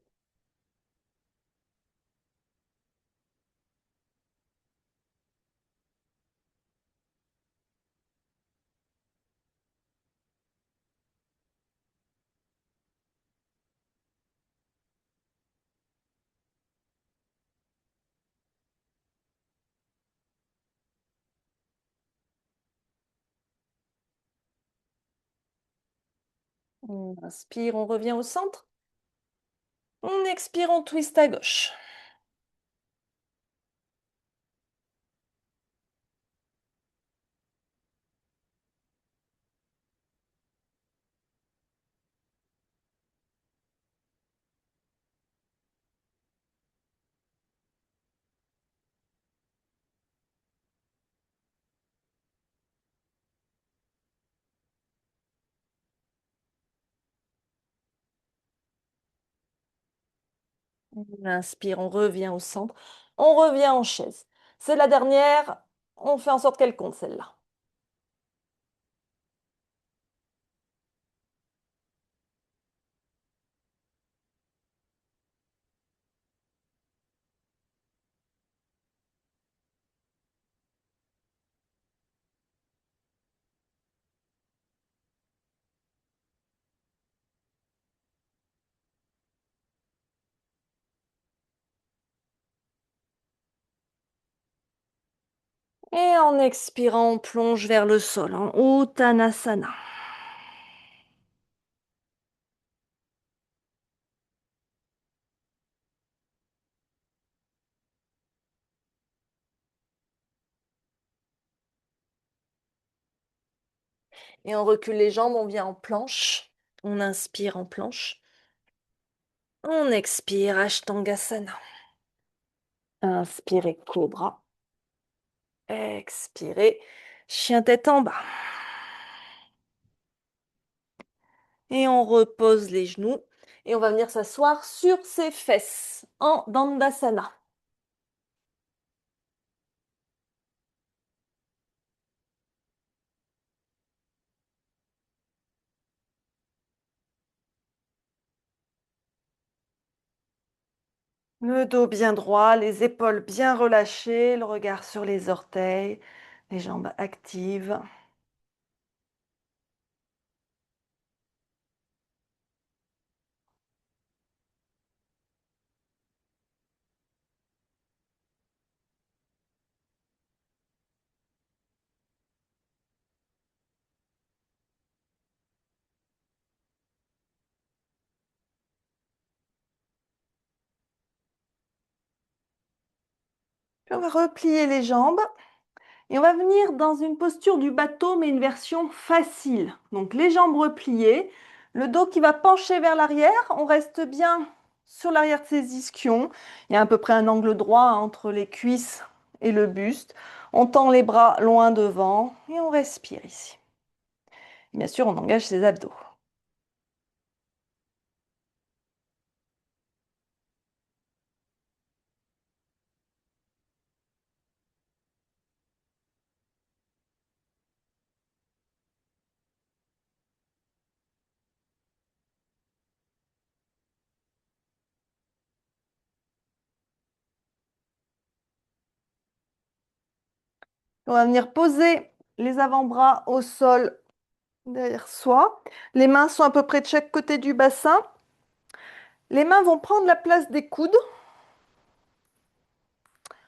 On inspire, on revient au centre. On expire, on twist à gauche. On inspire, on revient au centre. On revient en chaise. C'est la dernière. On fait en sorte qu'elle compte, celle-là. Et en expirant, on plonge vers le sol en Uttanasana. Et on recule les jambes, on vient en planche. On inspire en planche. On expire, Ashtangasana. Inspirez, cobra. Expirez, chien tête en bas. Et on repose les genoux. Et on va venir s'asseoir sur ses fesses en Dandasana. Le dos bien droit, les épaules bien relâchées, le regard sur les orteils, les jambes actives. Puis on va replier les jambes et on va venir dans une posture du bateau, mais une version facile. Donc les jambes repliées, le dos qui va pencher vers l'arrière. On reste bien sur l'arrière de ses ischions. Il y a à peu près un angle droit entre les cuisses et le buste. On tend les bras loin devant et on respire ici. Bien sûr, on engage ses abdos. On va venir poser les avant-bras au sol derrière soi. Les mains sont à peu près de chaque côté du bassin. Les mains vont prendre la place des coudes.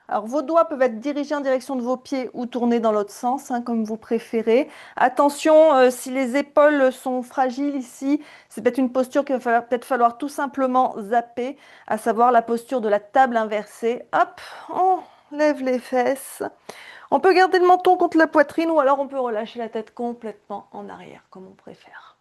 Alors, vos doigts peuvent être dirigés en direction de vos pieds ou tournés dans l'autre sens, hein, comme vous préférez. Attention, si les épaules sont fragiles ici, c'est peut-être une posture qu'il va peut-être falloir tout simplement zapper, à savoir la posture de la table inversée. Hop, on lève les fesses. On peut garder le menton contre la poitrine ou alors on peut relâcher la tête complètement en arrière, comme on préfère.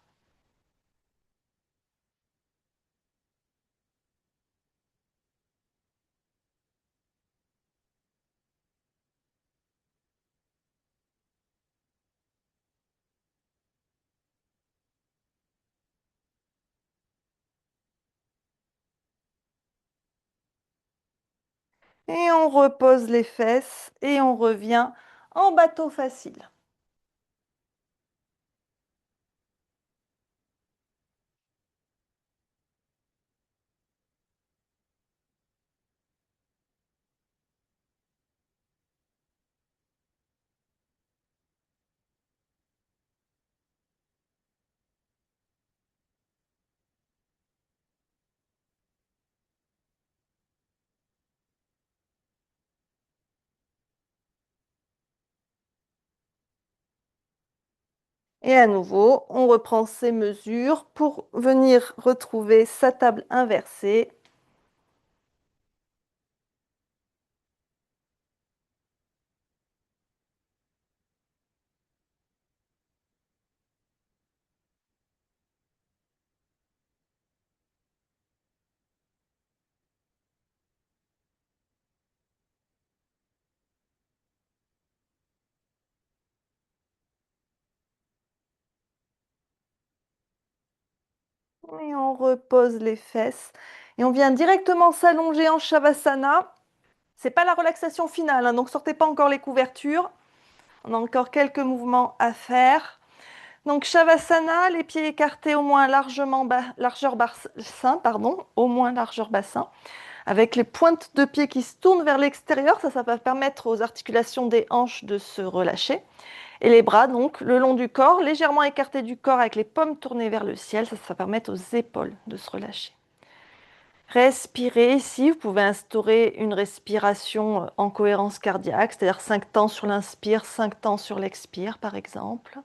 Et on repose les fesses et on revient en bateau facile. Et à nouveau, on reprend ses mesures pour venir retrouver sa table inversée. Et on repose les fesses. Et on vient directement s'allonger en Shavasana. C'est pas la relaxation finale, hein, donc sortez pas encore les couvertures. On a encore quelques mouvements à faire. Donc Shavasana, les pieds écartés au moins largeur bassin, pardon, au moins largeur bassin, avec les pointes de pied qui se tournent vers l'extérieur. Ça va permettre aux articulations des hanches de se relâcher. Et les bras, donc, le long du corps, légèrement écartés du corps avec les paumes tournées vers le ciel. Ça va permettre aux épaules de se relâcher. Respirez ici, vous pouvez instaurer une respiration en cohérence cardiaque, c'est-à-dire 5 temps sur l'inspire, 5 temps sur l'expire, par exemple.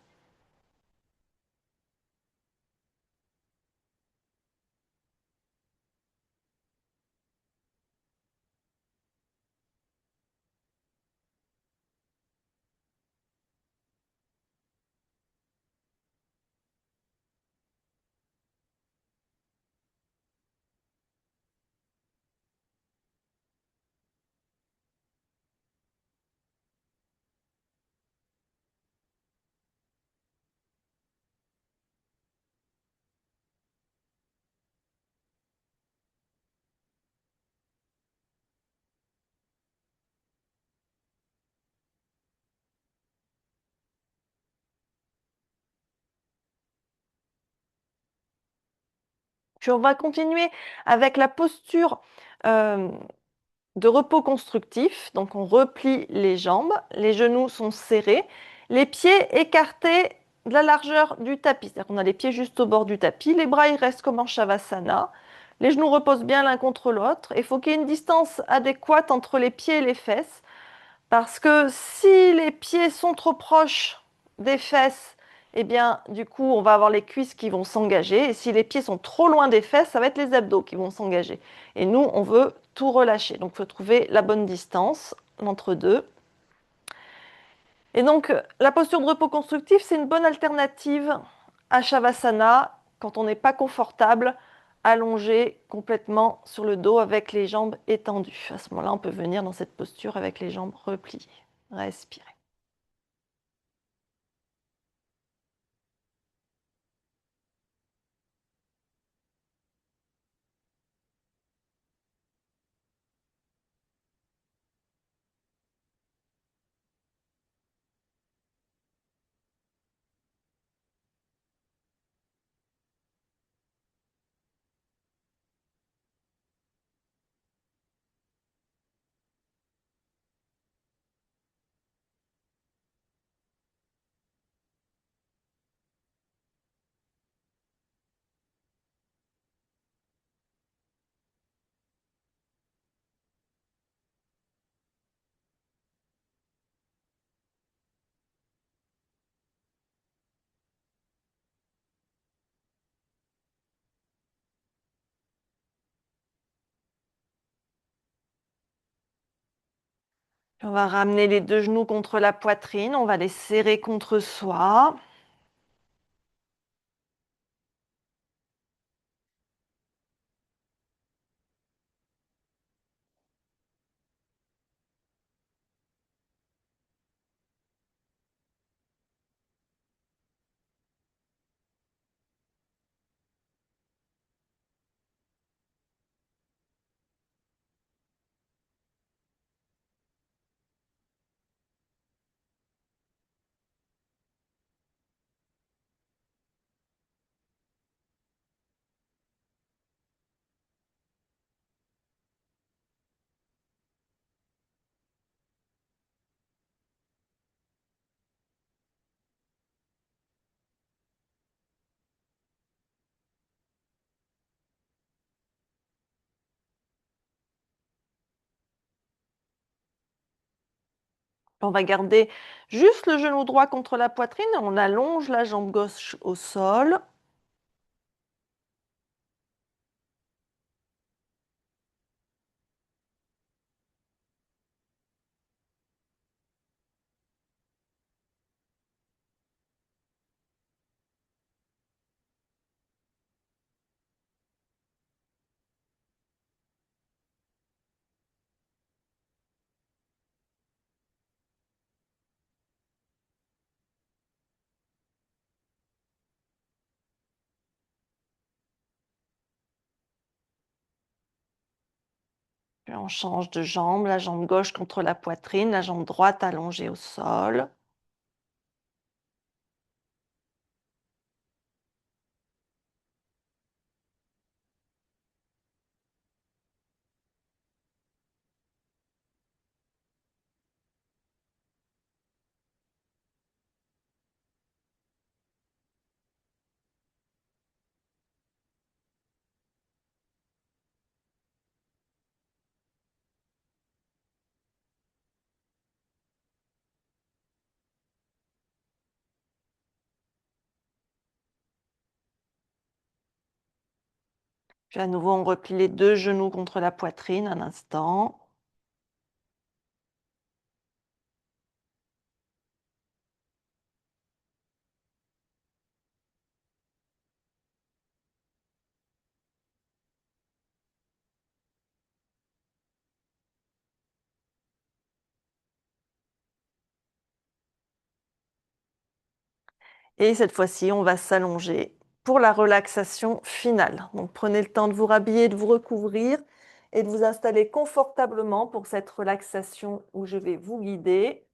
Puis on va continuer avec la posture euh, de repos constructif. Donc on replie les jambes, les genoux sont serrés, les pieds écartés de la largeur du tapis. C'est-à-dire qu'on a les pieds juste au bord du tapis, les bras ils restent comme en Shavasana, les genoux reposent bien l'un contre l'autre. Il faut qu'il y ait une distance adéquate entre les pieds et les fesses. Parce que si les pieds sont trop proches des fesses, eh bien, du coup, on va avoir les cuisses qui vont s'engager. Et si les pieds sont trop loin des fesses, ça va être les abdos qui vont s'engager. Et nous, on veut tout relâcher. Donc, il faut trouver la bonne distance entre deux. Et donc, la posture de repos constructif, c'est une bonne alternative à Shavasana quand on n'est pas confortable, allongé complètement sur le dos avec les jambes étendues. À ce moment-là, on peut venir dans cette posture avec les jambes repliées. Respirez. On va ramener les deux genoux contre la poitrine, on va les serrer contre soi. On va garder juste le genou droit contre la poitrine, on allonge la jambe gauche au sol. Puis on change de jambe, la jambe gauche contre la poitrine, la jambe droite allongée au sol. Puis à nouveau, on replie les deux genoux contre la poitrine un instant. Et cette fois-ci, on va s'allonger pour la relaxation finale. Donc prenez le temps de vous rhabiller, de vous recouvrir et de vous installer confortablement pour cette relaxation où je vais vous guider.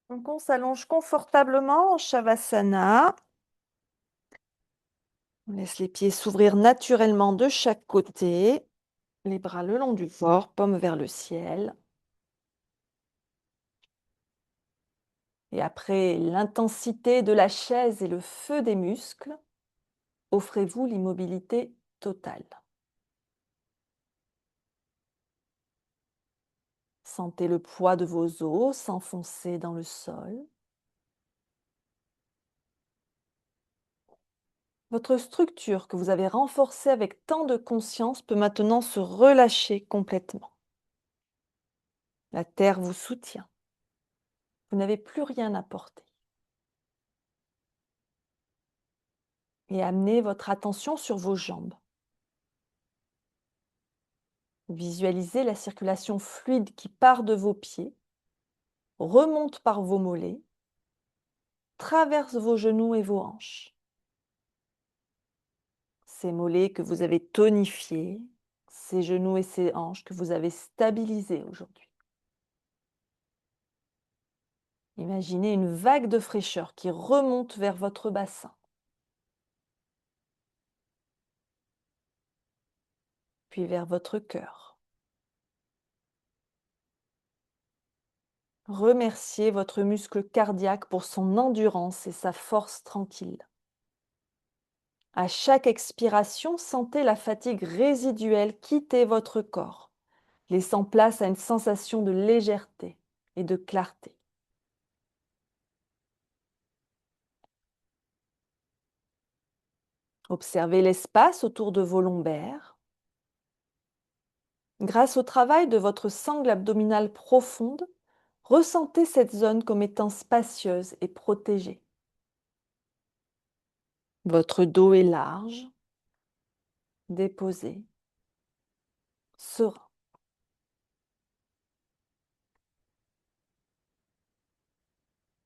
Donc on s'allonge confortablement en Shavasana. On laisse les pieds s'ouvrir naturellement de chaque côté, les bras le long du corps, paume vers le ciel. Et après l'intensité de la chaise et le feu des muscles, offrez-vous l'immobilité totale. Sentez le poids de vos os s'enfoncer dans le sol. Votre structure que vous avez renforcée avec tant de conscience peut maintenant se relâcher complètement. La terre vous soutient. Vous n'avez plus rien à porter. Et amenez votre attention sur vos jambes. Visualisez la circulation fluide qui part de vos pieds, remonte par vos mollets, traverse vos genoux et vos hanches. Ces mollets que vous avez tonifiés, ces genoux et ces hanches que vous avez stabilisés aujourd'hui. Imaginez une vague de fraîcheur qui remonte vers votre bassin. Puis vers votre cœur. Remerciez votre muscle cardiaque pour son endurance et sa force tranquille. À chaque expiration, sentez la fatigue résiduelle quitter votre corps, laissant place à une sensation de légèreté et de clarté. Observez l'espace autour de vos lombaires. Grâce au travail de votre sangle abdominale profonde, ressentez cette zone comme étant spacieuse et protégée. Votre dos est large, déposé, serein.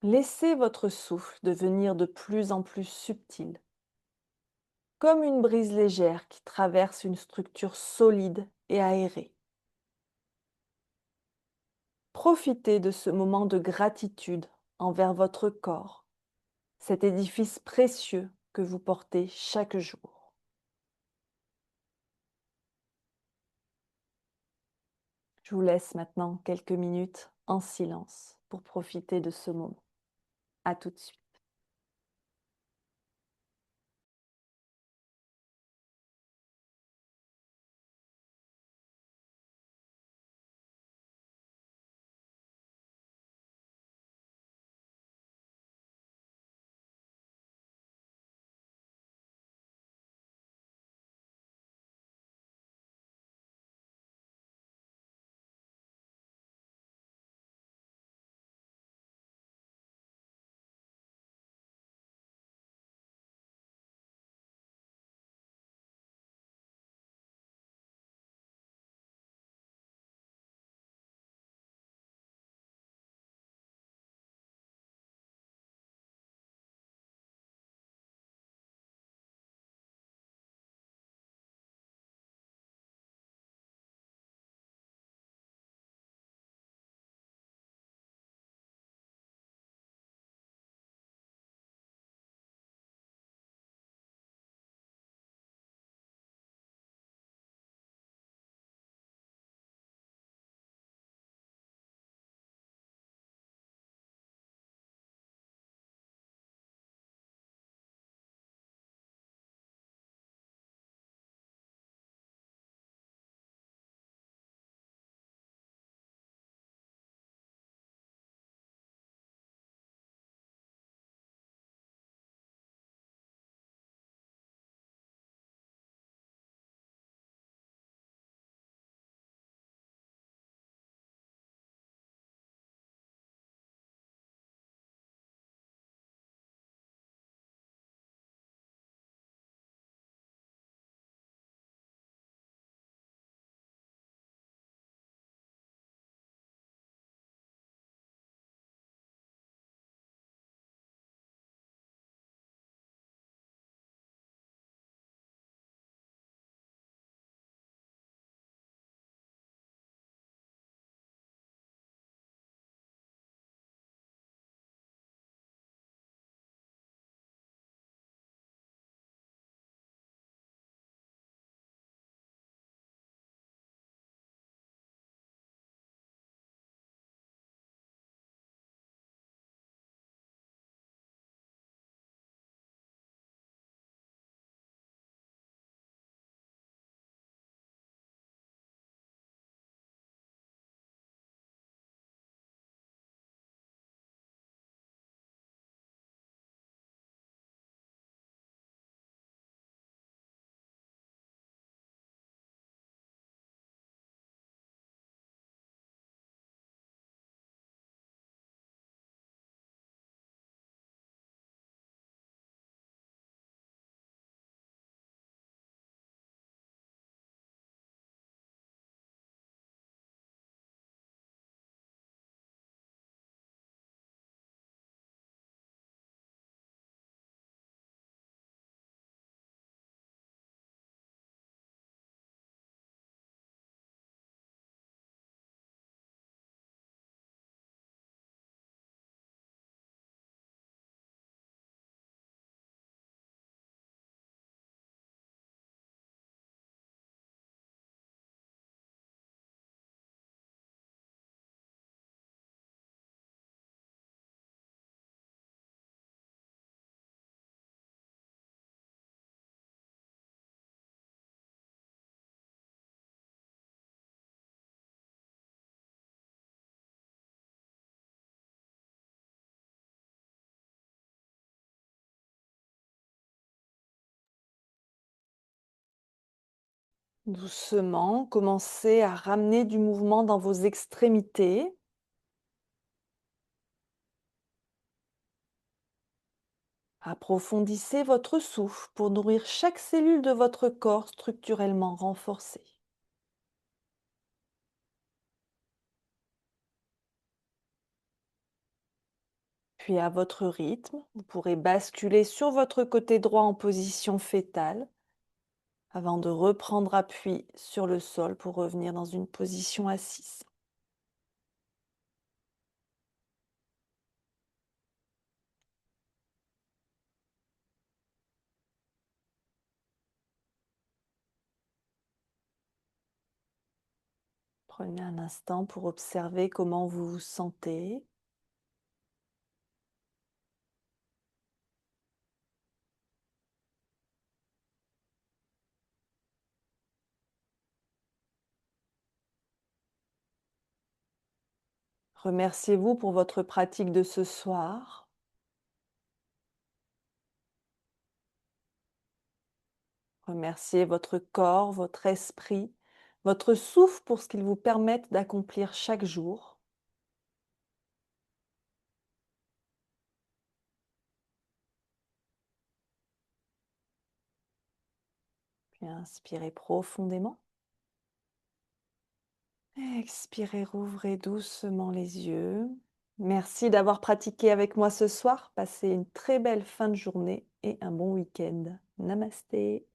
Laissez votre souffle devenir de plus en plus subtil, comme une brise légère qui traverse une structure solide et aérée. Profitez de ce moment de gratitude envers votre corps, cet édifice précieux que vous portez chaque jour. Je vous laisse maintenant quelques minutes en silence pour profiter de ce moment. À tout de suite. Doucement, commencez à ramener du mouvement dans vos extrémités. Approfondissez votre souffle pour nourrir chaque cellule de votre corps structurellement renforcée. Puis à votre rythme, vous pourrez basculer sur votre côté droit en position fétale avant de reprendre appui sur le sol pour revenir dans une position assise. Prenez un instant pour observer comment vous vous sentez. Remerciez-vous pour votre pratique de ce soir. Remerciez votre corps, votre esprit, votre souffle pour ce qu'ils vous permettent d'accomplir chaque jour. Puis inspirez profondément. Expirez, rouvrez doucement les yeux. Merci d'avoir pratiqué avec moi ce soir. Passez une très belle fin de journée et un bon week-end. Namasté.